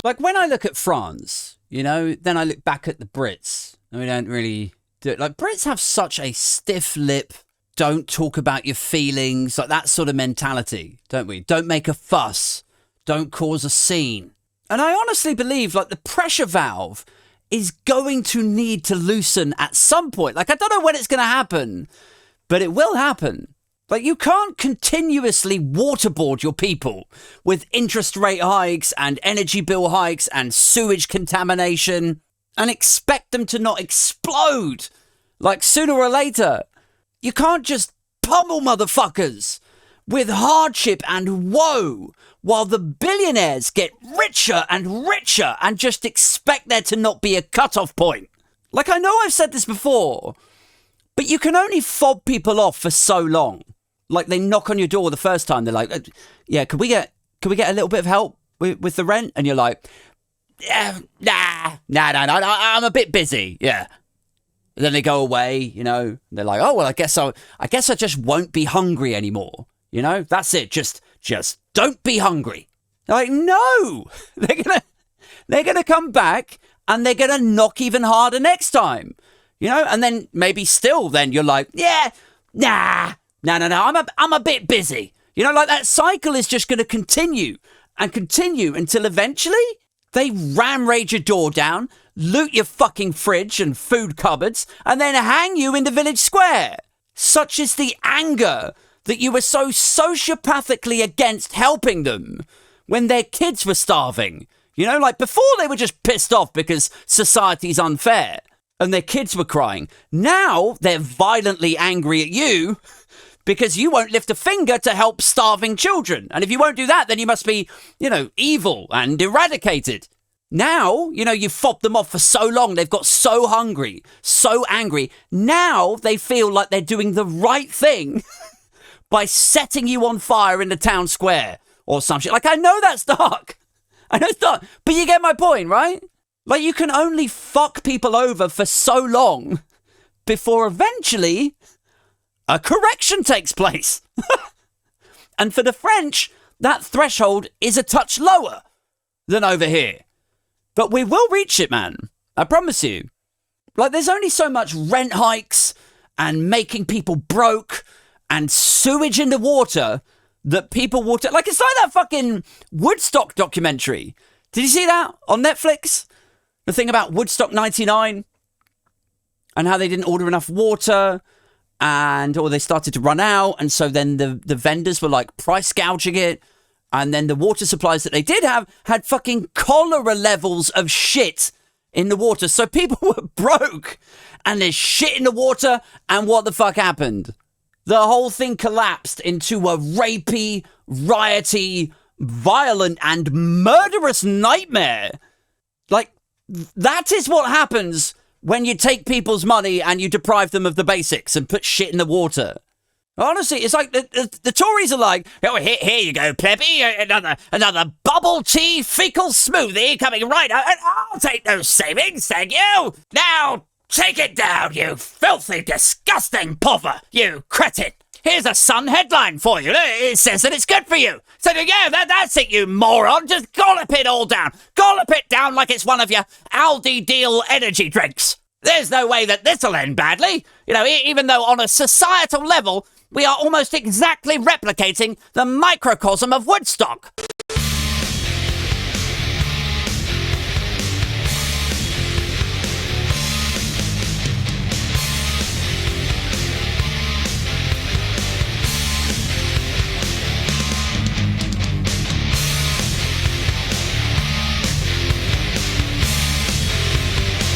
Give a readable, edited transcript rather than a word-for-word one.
Like, when I look at France, you know, then I look back at the Brits, and we don't really do it. Like, Brits have such a stiff lip, don't talk about your feelings, like that sort of mentality, don't we? Don't make a fuss, don't cause a scene. And I honestly believe, like, the pressure valve is going to need to loosen at some point. Like, I don't know when it's going to happen, but it will happen. Like, you can't continuously waterboard your people with interest rate hikes and energy bill hikes and sewage contamination and expect them to not explode. Like, sooner or later, you can't just pummel motherfuckers with hardship and woe while the billionaires get richer and just expect there to not be a cutoff point. Like, I know I've said this before, but you can only fob people off for so long. Like, they knock on your door the first time. They're like, yeah, could we get a little bit of help with the rent? And you're like, yeah, nah, I'm a bit busy. Yeah. And then they go away, you know, they're like, oh, well, I guess I just won't be hungry anymore. You know, that's it. Just don't be hungry. They're like, no, they're going to come back and they're going to knock even harder next time, you know? And then maybe still then you're like, yeah, nah. No, I'm a bit busy. You know, like, that cycle is just going to continue and continue until eventually they ram raid your door down, loot your fucking fridge and food cupboards, and then hang you in the village square. Such is the anger that you were so sociopathically against helping them when their kids were starving. You know, like, before they were just pissed off because society's unfair and their kids were crying. Now they're violently angry at you because you won't lift a finger to help starving children. And if you won't do that, then you must be, you know, evil and eradicated. Now, you know, you've fobbed them off for so long. They've got so hungry, so angry. Now they feel like they're doing the right thing by setting you on fire in the town square or some shit. Like, I know that's dark. I know it's dark. But you get my point, right? Like, you can only fuck people over for so long before eventually a correction takes place. And for the French, that threshold is a touch lower than over here. But we will reach it, man. I promise you. Like, there's only so much rent hikes and making people broke and sewage in the water that people will... Like, it's like that fucking Woodstock documentary. Did you see that on Netflix? The thing about Woodstock 99 and how they didn't order enough water... or they started to run out, and so then the vendors were like price gouging it, and then the water supplies that they did have had fucking cholera levels of shit in the water, so people were broke, and there's shit in the water, and what the fuck happened? The whole thing collapsed into a rapey, rioty, violent, and murderous nightmare. Like, that is what happens when you take people's money and you deprive them of the basics and put shit in the water. Honestly, it's like the Tories are like, oh, here you go, plebby, another bubble tea fecal smoothie coming right out. I'll take those savings, thank you. Now, take it down, you filthy, disgusting puffer, you cretin. Here's a Sun headline for you. It says that it's good for you. So, yeah, that's it, you moron. Just gollop it all down. Gollop it down like it's one of your Aldi deal energy drinks. There's no way that this'll end badly. You know, even though on a societal level, we are almost exactly replicating the microcosm of Woodstock.